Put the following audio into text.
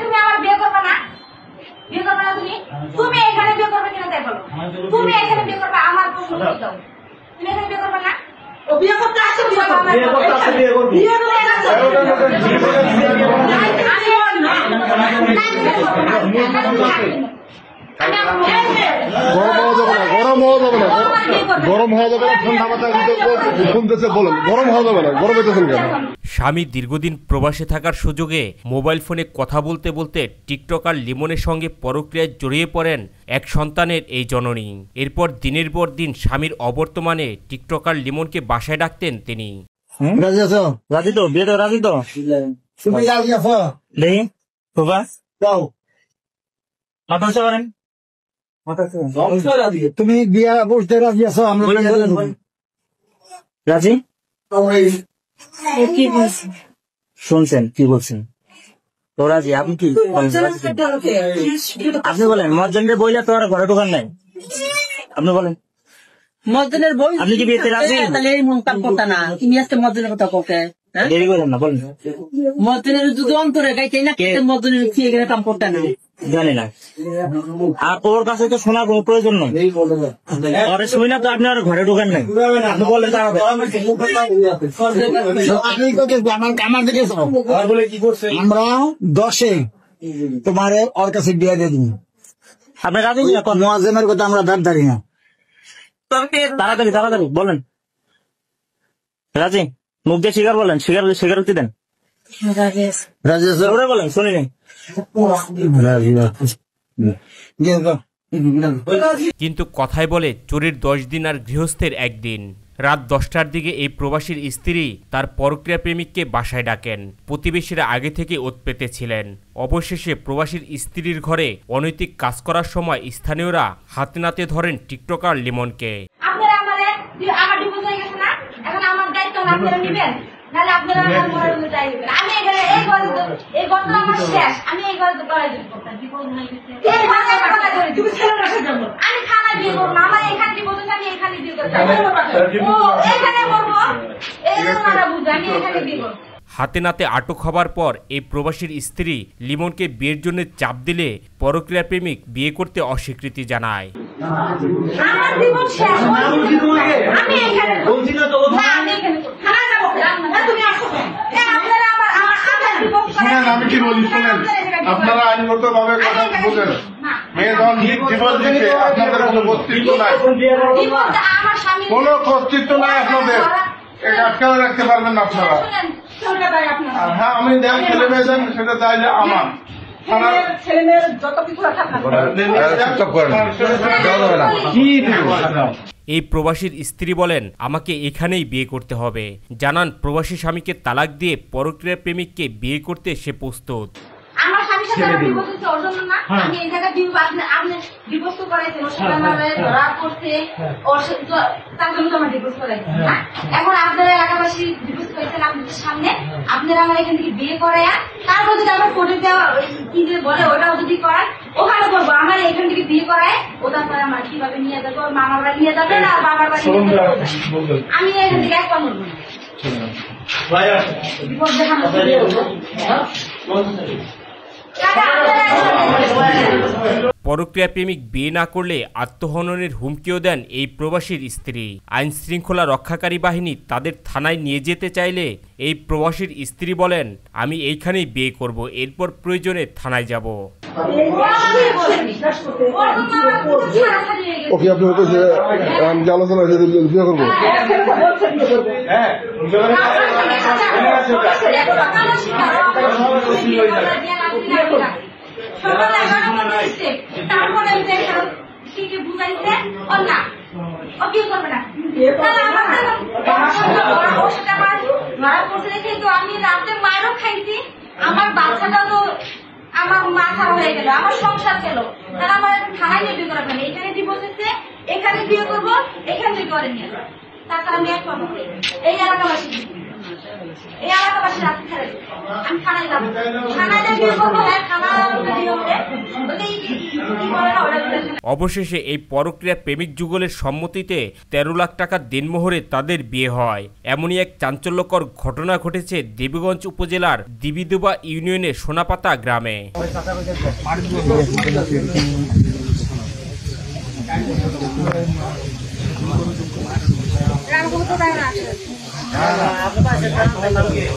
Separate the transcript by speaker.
Speaker 1: তুমি আমার বিয়ে করবে না? বিয়ে করবে না তুমি? তুমি এখানে বিয়ে করবে কিনা তাই বলো। তুমি এখানে বিয়ে করবে, আমার প্রশ্ন দাও। তুমি এখানে বিয়ে করবে না? ও বিয়ে করতে আসছে, বিয়ে করবে। বিয়ে করতে আসছে, বিয়ে করবে। বিয়ে করে আসছে।
Speaker 2: গরম হওয়া যাবে না, ঠান্ডা মাথা শুনতেছে বলেন, গরম হওয়া যাবে না, গরম হইতেছেন কেন?
Speaker 3: স্বামী দীর্ঘদিন প্রবাসে থাকার সুযোগে মোবাইল ফোনে কথা বলতে বলতে টিকটকার লিমনের সঙ্গে পরক্রিয়ায় জড়িয়ে পড়েন এক সন্তানের এই জননী। এরপর দিনের পর দিন স্বামীর অবর্তমানে টিকটকার লিমনকে বাসায় ডাকতেন তিনি।
Speaker 4: রাজি আছো? রাজি তো? বিয়ে তো রাজি তো? তুমি রাজি আছো? দেখি বাবা যাও মাথা করেন। তুমি বিয়া বসতে রাজি আছো? আমরা রাজি। শুনছেন কি বলছেন? তো রাজি। আপনি কি আপনি বলেন? মজ্জনের বইলে তো আর ঘরে ঢোকার নাই। আপনি বলেন
Speaker 5: মজ্জনের বই
Speaker 4: আপনি কি বিয়েতে রাজি?
Speaker 5: তাহলে এই মন কাম করতে না, তুমি আজকে মজ্জনের কথা বলতে
Speaker 4: দেরি করেন না, বলেন।
Speaker 5: মজ্জনের যদি অন্তরে গাইতে না, মজ্জনের কি এখানে কাম করতে না
Speaker 4: জানি না। আর ওর কাছে তো শোনার কোনো প্রয়োজন নেই। ওরে শুনি না তো আপনি আর ঘরে ঢোকান নাই। আপনি বলেন আমার দিকে আমরা 10-এ তোমার ওর কাছে বিয়ে দিয়ে দিন। আপনি রাজি? মুয়াজ্জিমের কথা আমরা দাঁড় দাঁড়ি না। তাড়াতাড়ি তাড়াতাড়ি বলেন। রাজি? মুখ দিয়ে স্বীকার বলেন, স্বীকারোক্তি দেন। রাজি আছে ওরা বলেন, শুনি নাই।
Speaker 3: কিন্তু কথায় বলে চোরের 10 দিন আর গৃহস্থের 1 দিন। রাত 10টার দিকে এই প্রবাসীর স্ত্রী তার পরক্রিয়া প্রেমিককে বাসায় ডাকেন। প্রতিবেশীরা আগে থেকে ওৎ পেতে ছিলেন। অবশেষে প্রবাসীর স্ত্রীর ঘরে অনৈতিক কাজ করার সময় স্থানীয়রা হাতে নাতে ধরেন টিকটকার লিমনকে।
Speaker 1: আপনারা আমার ডিভোর্স হয়ে গেছে না, এখন আমার দায়িত্ব আপনারা নেবেন, নাহলে আপনারা আমার ঘরে যাই দিবেন। আমি এখানে এই ঘর তো আমার শেষ, আমি এই ঘরে তো করাই দিব। এই ভাষায় কথা ধরে তুমি ছেলে রাখা যাবো, আমি থানায় বিয়ে করবো না, আমার এখানে ডিভোর্স হচ্ছে, আমি এখানে বিয়ে করবো। ও এখানে করবো, এই জন্য বুঝে আমি এখানে বিয়ে করবো।
Speaker 3: হাতে নাতে আটক হবার পর এই প্রবাসীর স্ত্রী লিমনকে বিয়ের জন্য চাপ দিলে পরক্রিয়া প্রেমিক বিয়ে করতে অস্বীকৃতি জানায়।
Speaker 1: আমার জীবন শেষ, আমি এখানে বলছি না তো, না আমি এখানে থানায় যাবো না, তুমি আসো। আপনারা আমার ডিভোর্স করেন।
Speaker 2: আমি কি বলি শুনেন, আপনারা আইনগত ভাবে কথা বুঝেন। মেয়ে যখন ডিভোর্স দিচ্ছে আপনাদের কোনো কর্তৃত্ব নাই, কোনো কর্তৃত্ব নাই আপনাদের, এটা আটকানো রাখতে পারবেন না আপনারা। হ্যাঁ আমি দেখ ছেলে মেয়ে দেন, সেটা চাইলে আমার
Speaker 3: এই প্রবাসীর স্ত্রী বলেন, আমাকে এখানেই বিয়ে করতে হবে। জানান প্রবাসী স্বামীকে তালাক দিয়ে পরক্রিয়া প্রেমিককে বিয়ে করতে সে প্রস্তুত।
Speaker 1: আমার স্বামীর সাথে আমার ডিভোর্স হচ্ছে ওর জন্য না, আমি এই জায়গায় আপনি ডিভোর্স তো করাইছেন, ওর সাথে আমার ধরা করছে, ওর তার জন্য তো আমার ডিভোর্স করাইছেন না। এখন আপনারা এলাকাবাসী ডিভোর্স করেছেন আপনাদের সামনে, আপনারা আমার এখান থেকে বিয়ে করায়, তারপর যদি আমার কোর্টে দেওয়া কি যে বলে ওটাও যদি করান, ওখানে করবো। আমার এখান থেকে বিয়ে করায়, ও তারপরে আমার কিভাবে নিয়ে যাবে, ওর মামার বাড়ি নিয়ে যাবে না, বাবার বাড়ি নিয়ে যাবে, আমি এখান থেকে এক পান করবো না। ডিভোর্স দেখানো
Speaker 3: পরক্রিয়া প্রেমিক বিয়ে না করলে আত্মহননের হুমকিও দেন এই প্রবাসীর স্ত্রী। আইন শৃঙ্খলা রক্ষাকারী বাহিনী তাদের থানায় নিয়ে যেতে চাইলে এই প্রবাসীর স্ত্রী বলেন, আমি এইখানেই বিয়ে করব, এরপর প্রয়োজনে থানায় যাব।
Speaker 2: ওকে আপনি হচ্ছে আমি আলোচনা বিয়ে করবো।
Speaker 1: আমি রাতে মারও খাইছি, আমার বাচ্চাটা তো আমার মাথা হয়ে গেল, আমার সংসার ছিল, তারা আমার থানায় নিয়ে বিয়ে করা ফেলে। এখানে ডিভোর্স হচ্ছে, এখানে বিয়ে করবো, এখান থেকে করে নিয়ে যাবো, তাছাড়া আমি এক পাবো। এই এলাকাবাসী রাতে ছেড়ে আমি থানায় যাবো, থানায় বিয়ে করবো, থানা বিয়ে হবে কি করে না ওটা বুঝতে
Speaker 3: অবশেষে এই পরক্রিয়া প্রেমিক যুগলের সম্মতিতে 13 লাখ টাকা দেনমোহরে তাদের বিয়ে হয়। এমনই এক চাঞ্চল্যকর ঘটনা ঘটেছে দেবীগঞ্জ উপজেলার দিবিদুবা ইউনিয়নের সোনাপাতা গ্রামে।
Speaker 1: রামপুর তো তাই না